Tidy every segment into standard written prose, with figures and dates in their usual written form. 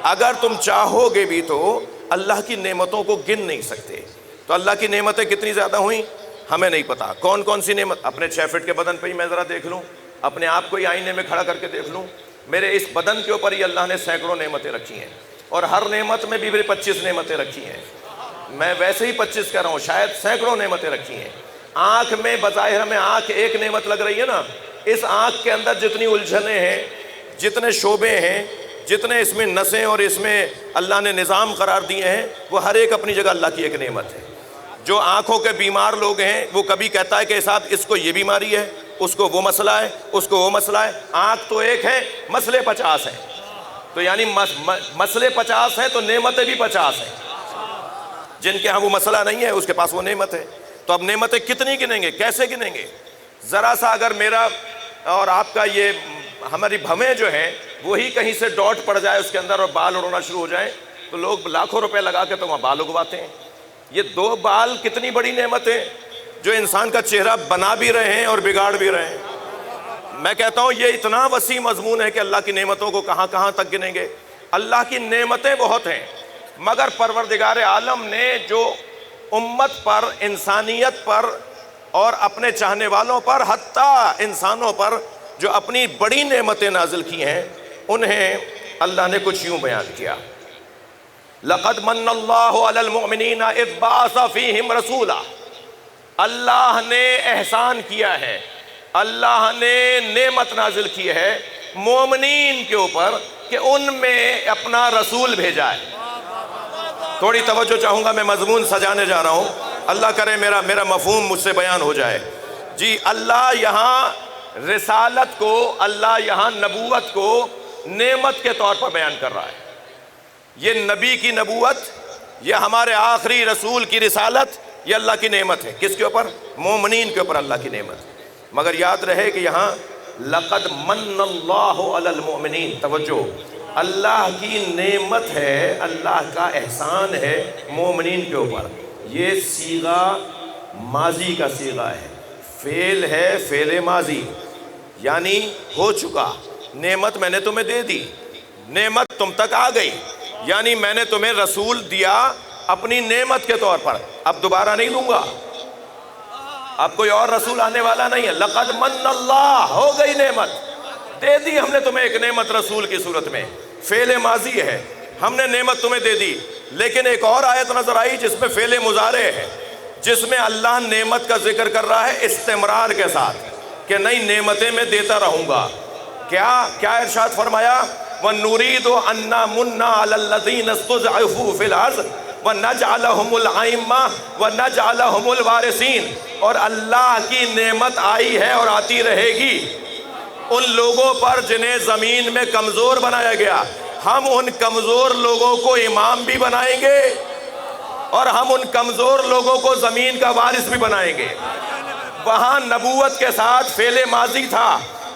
اگر تم چاہو گے بھی تو اللہ کی نعمتوں کو گن نہیں سکتے۔ تو اللہ کی نعمتیں کتنی زیادہ ہوئیں ہمیں نہیں پتا۔ کون کون سی نعمت؟ اپنے 6 فٹ کے بدن پہ ہی میں ذرا دیکھ لوں، اپنے آپ کو ہی آئینے میں کھڑا کر کے دیکھ لوں، میرے اس بدن کے اوپر ہی اللہ نے سینکڑوں نعمتیں رکھی ہیں، اور ہر نعمت میں بھی 25 نعمتیں رکھی ہیں۔ میں ویسے ہی 25 کہہ رہا ہوں، شاید سینکڑوں نعمتیں رکھی ہیں۔ آنکھ میں بظاہر ہمیں آنکھ ایک نعمت لگ رہی ہے نا، اس آنکھ کے اندر جتنی الجھنیں ہیں، جتنے شعبے ہیں، جتنے اس میں نسیں اور اس میں اللہ نے نظام قرار دیے ہیں، وہ ہر ایک اپنی جگہ اللہ کی ایک نعمت ہے۔ جو آنکھوں کے بیمار لوگ ہیں وہ کبھی کہتا ہے کہ صاحب اس کو یہ بیماری ہے، اس کو وہ مسئلہ ہے، اس کو وہ مسئلہ ہے۔ آنکھ تو ایک ہے، مسئلے 50 ہیں، تو یعنی مسئلے 50 ہیں تو نعمتیں بھی 50 ہیں۔ جن کے ہاں وہ مسئلہ نہیں ہے اس کے پاس وہ نعمت ہے۔ تو اب نعمتیں کتنی گنیں گے، کیسے گنیں گے؟ ذرا سا اگر میرا اور آپ کا یہ ہماری بھویں جو ہیں وہی کہیں سے ڈاٹ پڑ جائے اس کے اندر اور بال اڑنا شروع ہو جائیں تو لوگ لاکھوں روپے لگا کے تو وہاں بال اگواتے ہیں۔ یہ 2 بال کتنی بڑی نعمت ہے جو انسان کا چہرہ بنا بھی رہے ہیں اور بگاڑ بھی رہے ہیں۔ میں کہتا ہوں یہ اتنا وسیع مضمون ہے کہ اللہ کی نعمتوں کو کہاں کہاں تک گنیں گے۔ اللہ کی نعمتیں بہت ہیں، مگر پروردگار عالم نے جو امت پر، انسانیت پر اور اپنے چاہنے والوں پر، حتیٰ انسانوں پر جو اپنی بڑی نعمتیں نازل کی ہیں، انہیں اللہ نے کچھ یوں بیان کیا۔ لَقَدْ مَنَّ اللَّهُ عَلَى الْمُؤْمِنِينَ إِذْ بَعَثَ فِيهِمْ رَسُولًا۔ اللہ نے احسان کیا ہے، اللہ نے نعمت نازل کی ہے مومنین کے اوپر کہ ان میں اپنا رسول بھیجا ہے۔ تھوڑی توجہ چاہوں گا، میں مضمون سجانے جا رہا ہوں، اللہ کرے میرا مفہوم مجھ سے بیان ہو جائے۔ جی، اللہ یہاں رسالت کو، اللہ یہاں نبوت کو نعمت کے طور پر بیان کر رہا ہے۔ یہ نبی کی نبوت، یہ ہمارے آخری رسول کی رسالت، یہ اللہ کی نعمت ہے۔ کس کے اوپر؟ مومنین کے اوپر اللہ کی نعمت۔ مگر یاد رہے کہ یہاں لَقَدْ مَنَّ اللَّهُ عَلَى الْمُؤْمِنِينَ، توجہ، اللہ کی نعمت ہے، اللہ کا احسان ہے مومنین کے اوپر۔ یہ صیغہ ماضی کا صیغہ ہے، فعل ہے، فعل ماضی، یعنی ہو چکا۔ نعمت میں نے تمہیں دے دی، نعمت تم تک آ گئی، یعنی میں نے تمہیں رسول دیا اپنی نعمت کے طور پر، اب دوبارہ نہیں دوں گا، اب کوئی اور رسول آنے والا نہیں ہے۔ لقد من اللہ، ہو گئی نعمت، دے دی ہم نے تمہیں ایک نعمت رسول کی صورت میں، فعل ماضی ہے، ہم نے نعمت تمہیں دے دی۔ لیکن ایک اور آیت نظر آئی جس میں فعل مضارع ہے، جس میں اللہ نعمت کا ذکر کر رہا ہے استمرار کے ساتھ کہ نئی نعمتیں میں دیتا رہوں گا۔ کیا ارشاد فرمایا؟ وَنُرِيدُ أَن نَّمُنَّ عَلَى الَّذِينَ اسْتُضْعِفُوا فِي الْأَرْضِ وَنَجْعَلَهُمُ الْأَئِمَّةَ وَنَجْعَلَهُمُ الْوَارِثِينَ۔ اور اللہ کی نعمت آئی ہے اور آتی رہے گی ان لوگوں پر جنہیں زمین میں کمزور بنایا گیا، ہم ان کمزور لوگوں کو امام بھی بنائیں گے اور ہم ان کمزور لوگوں کو زمین کا وارث بھی بنائیں گے۔ وہاں نبوت کے ساتھ فعل ماضی تھا،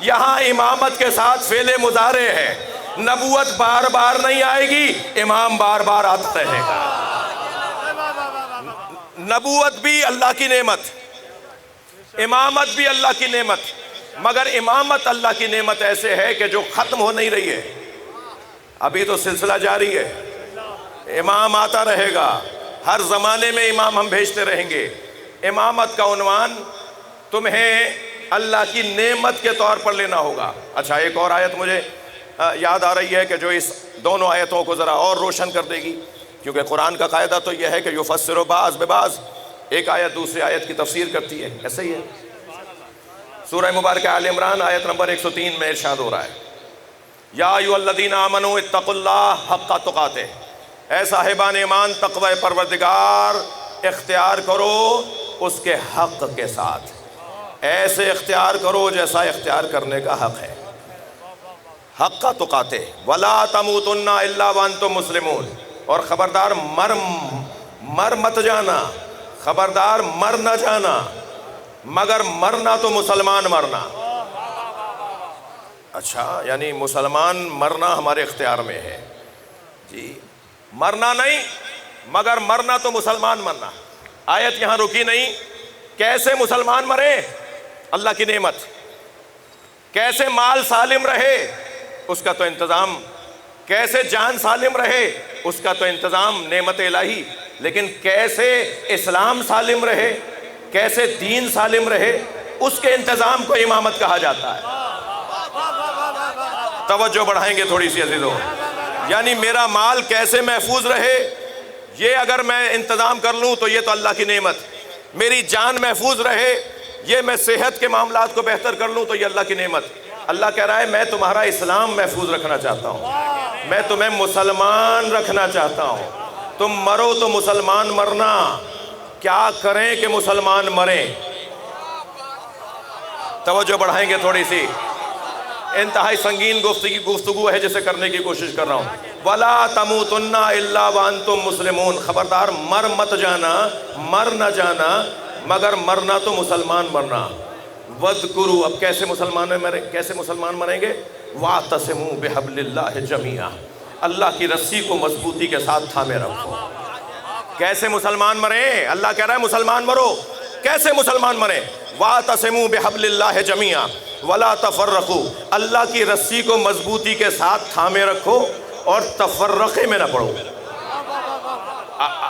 یہاں امامت کے ساتھ فعل مضارع ہے۔ نبوت بار بار نہیں آئے گی، امام بار بار آتا رہے گا۔ نبوت بھی اللہ کی نعمت، امامت بھی اللہ کی نعمت، مگر امامت اللہ کی نعمت ایسے ہے کہ جو ختم ہو نہیں رہی ہے، ابھی تو سلسلہ جاری ہے، امام آتا رہے گا، ہر زمانے میں امام ہم بھیجتے رہیں گے۔ امامت کا عنوان تمہیں اللہ کی نعمت کے طور پر لینا ہوگا۔ اچھا، ایک اور آیت مجھے یاد آ رہی ہے کہ جو اس دونوں آیتوں کو ذرا اور روشن کر دے گی، کیونکہ قرآن کا قاعدہ تو یہ ہے کہ یفسر بعض ببعض، ایک آیت دوسری آیت کی تفسیر کرتی ہے، ایسے ہی ہے۔ سورہ مبارکہ آل عمران آیت نمبر 103 میں ارشاد ہو رہا ہے، یا ایھا الذین آمنوا اتقوا اللہ حق تقاتہ، اے صاحبان ایمان تقوی پروردگار اختیار کرو اس کے حق کے ساتھ، ایسے اختیار کرو جیسا اختیار کرنے کا حق ہے۔ حق تقاتہ ولا تموتن الا وانتم مسلمون، اور خبردار مر مت جانا، خبردار مر نہ جانا، مگر مرنا تو مسلمان مرنا۔ اچھا، یعنی مسلمان مرنا ہمارے اختیار میں ہے جی، مرنا نہیں مگر مرنا تو مسلمان مرنا۔ آیت یہاں رکی نہیں، کیسے مسلمان مرے؟ اللہ کی نعمت۔ کیسے مال سالم رہے؟ اس کا تو انتظام کیسے جان سالم رہے اس کا تو انتظام نعمت الہی، لیکن کیسے اسلام سالم رہے، کیسے دین سالم رہے، اس کے انتظام کو امامت کہا جاتا ہے۔ توجہ بڑھائیں گے تھوڑی سی عزیزوں، یعنی میرا مال کیسے محفوظ رہے، یہ اگر میں انتظام کر لوں تو یہ تو اللہ کی نعمت، میری جان محفوظ رہے، یہ میں صحت کے معاملات کو بہتر کر لوں تو یہ اللہ کی نعمت۔ اللہ کہہ رہا ہے میں تمہارا اسلام محفوظ رکھنا چاہتا ہوں، میں تمہیں مسلمان رکھنا چاہتا ہوں، تم مرو تو مسلمان مرنا، کیا کریں کہ مسلمان مریں۔ توجہ بڑھائیں گے تھوڑی سی، انتہائی سنگین گفتگو ہے جسے کرنے کی کوشش کر رہا ہوں۔ وَلَا تَمُوتُنَّ إِلَّا وَأَنْتُمْ مُسْلِمُونَ، خبردار مر مت جانا، مر نہ جانا مگر مرنا تو مسلمان مرنا۔ وَاذْكُرُوا، اب کیسے مسلمان مریں گے؟ وَاعْتَصِمُوا بِحَبْلِ اللَّهِ جَمِيعًا، اللہ کی رسی کو مضبوطی کے ساتھ تھامے رکھو۔ کیسے مسلمان مریں؟ اللہ کہہ رہا ہے مسلمان مرو، کیسے مسلمان مریں؟ وَاعْتَصِمُوا بِحَبْلِ اللَّهِ جَمِيعًا وَلَا تَفَرَّقُوا، اللہ کی رسی کو مضبوطی کے ساتھ تھامے رکھو اور تفرقے میں نہ پڑو۔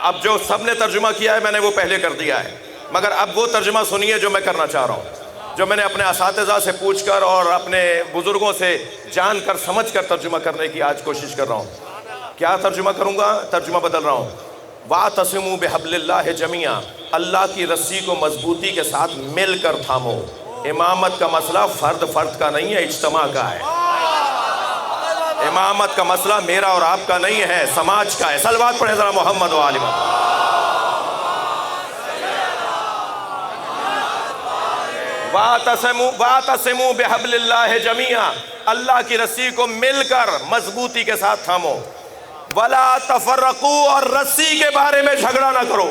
اب جو سب نے ترجمہ کیا ہے میں نے وہ پہلے کر دیا ہے، مگر اب وہ ترجمہ سنیے جو میں کرنا چاہ رہا ہوں، جو میں نے اپنے اساتذہ سے پوچھ کر اور اپنے بزرگوں سے جان کر سمجھ کر ترجمہ کرنے کی آج کوشش کر رہا ہوں۔ کیا ترجمہ کروں گا؟ ترجمہ بدل رہا ہوں۔ وَاعْتَصِمُوا بِحَبْلِ اللَّهِ جَمِيعًا، اللہ کی رسی کو مضبوطی کے ساتھ مل کر تھامو۔ امامت کا مسئلہ فرد کا نہیں ہے، اجتماع کا ہے۔ امامت کا مسئلہ میرا اور آپ کا نہیں ہے، سماج کا ہے۔ صلوات پڑھیں ذرا محمد و آل محمد۔ وَاعْتَصِمُوا بِحَبْلِ اللَّهِ جَمِيعًا، اللہ کی رسی کو مل کر مضبوطی کے ساتھ تھامو۔ وَلَا تَفَرَّقُوا، اور رسی کے بارے میں جھگڑا نہ کرو۔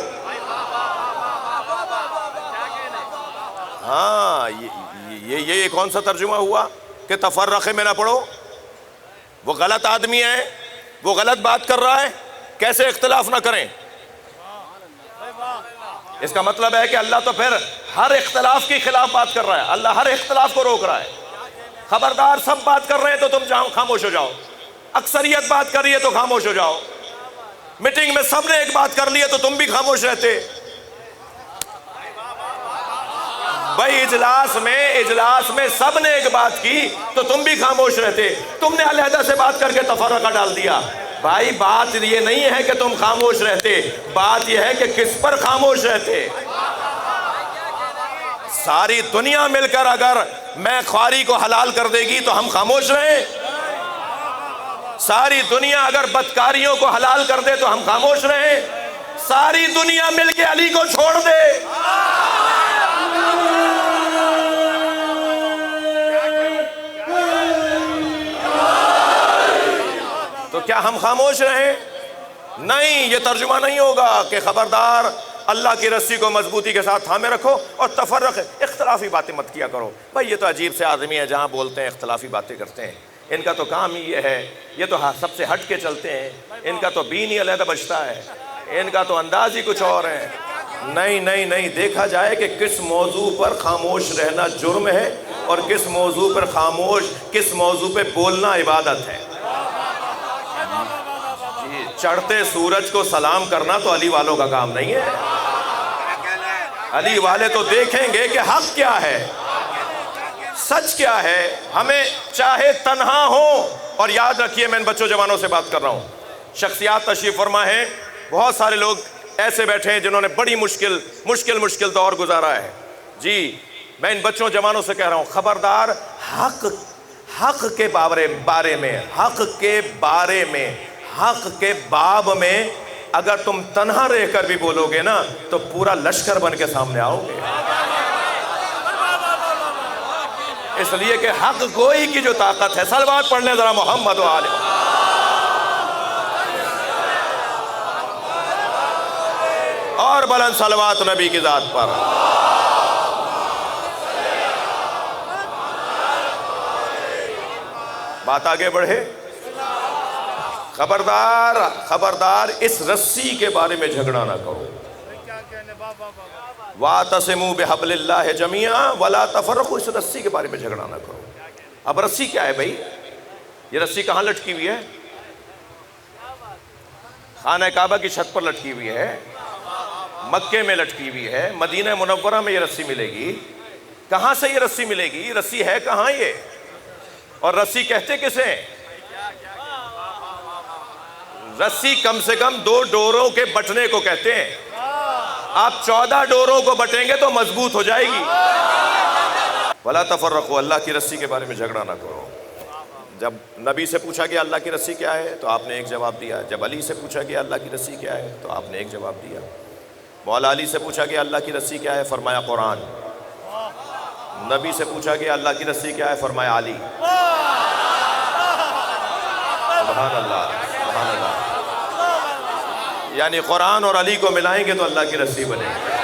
ہاں یہ کون سا ترجمہ ہوا کہ تفرقے میں نہ پڑو؟ وہ غلط آدمی ہے، وہ غلط بات کر رہا ہے، کیسے اختلاف نہ کریں؟ اس کا مطلب ہے کہ اللہ تو پھر ہر اختلاف کی خلاف بات کر رہا ہے، اللہ ہر اختلاف کو روک رہا ہے۔ خبردار، سب بات کر رہے ہیں تو تم خاموش ہو جاؤ، اکثریت بات کر رہی ہے تو خاموش ہو جاؤ، میٹنگ میں سب نے ایک بات کر لی ہے تو تم بھی خاموش رہتے۔ بھائی اجلاس میں سب نے ایک بات کی تو تم بھی خاموش رہتے، تم نے علیحدہ سے بات کر کے تفرقہ ڈال دیا۔ بھائی بات یہ نہیں ہے کہ تم خاموش رہتے، بات یہ ہے کہ کس پر خاموش رہتے۔ ساری دنیا مل کر اگر میں خواری کو حلال کر دے گی تو ہم خاموش رہیں؟ ساری دنیا اگر بدکاریوں کو حلال کر دے تو ہم خاموش رہیں؟ ساری دنیا مل کے علی کو چھوڑ دے تو کیا ہم خاموش رہیں؟ نہیں، یہ ترجمہ نہیں ہوگا کہ خبردار اللہ کی رسی کو مضبوطی کے ساتھ تھامے رکھو اور اختلافی باتیں مت کیا کرو۔ بھائی یہ تو عجیب سے آدمی ہے، جہاں بولتے ہیں اختلافی باتیں کرتے ہیں، ان کا تو کام ہی یہ ہے، یہ تو سب سے ہٹ کے چلتے ہیں، ان کا تو بین ہی علیحدہ بجتا ہے، ان کا تو انداز ہی کچھ اور ہے۔ نہیں، دیکھا جائے کہ کس موضوع پر خاموش رہنا جرم ہے اور کس موضوع پہ بولنا عبادت ہے۔ چڑھتے سورج کو سلام کرنا تو علی والوں کا کام نہیں ہے۔ علی والے تو دیکھیں گے کہ حق کیا ہے، سچ کیا ہے، ہمیں چاہے تنہا ہو۔ اور یاد رکھیے، میں ان بچوں جوانوں سے بات کر رہا ہوں، شخصیات تشریف فرما ہیں، بہت سارے لوگ ایسے بیٹھے ہیں جنہوں نے بڑی مشکل دور گزارا ہے۔ جی میں ان بچوں جوانوں سے کہہ رہا ہوں، خبردار حق کے باب میں اگر تم تنہا رہ کر بھی بولو گے نا تو پورا لشکر بن کے سامنے آؤ گے، اس لیے کہ حق گوئی کی جو طاقت ہے۔ صلوات پڑھ لیں ذرا محمد و آل محمد۔ اور بلند صلوات نبی کی ذات پر۔ بات آگے بڑھے، خبردار اس رسی کے بارے میں جھگڑا نہ کرو۔ وَاعْتَصِمُوا بِحَبْلِ اللَّهِ جَمِيعًا وَلَا تَفَرَّقُوا، اس رسی کے بارے میں جھگڑا نہ کرو۔ اب رسی کیا ہے بھائی؟ یہ رسی کہاں لٹکی ہوئی ہے؟ خانہ کعبہ کی چھت پر لٹکی ہوئی ہے، مکے میں لٹکی ہوئی ہے، مدینہ منورہ میں یہ رسی ملے گی۔ کہاں سے یہ رسی ملے گی؟ رسی ہے کہاں یہ؟ اور رسی کہتے کسے؟ رسی کم سے کم 2 ڈوروں کے بٹنے کو کہتے ہیں۔ آپ 14 ڈوروں کو بٹیں گے تو مضبوط ہو جائے گی۔ وَلَا تَفَرَّقُوا، اللہ کی رسی کے بارے میں جھگڑا نہ کرو۔ جب نبی سے پوچھا کہ اللہ کی رسی کیا ہے تو آپ نے ایک جواب دیا، جب علی سے پوچھا کہ اللہ کی رسی کیا ہے تو آپ نے ایک جواب دیا، مولا علی سے پوچھا کہ اللہ کی رسی کیا ہے، فرمایا قرآن۔ نبی سے پوچھا کہ اللہ کی رسی کیا ہے، فرمایا علی۔ سبحان اللہ، سبحان اللہ۔ یعنی قرآن اور علی کو ملائیں گے تو اللہ کی رسی بنے گی۔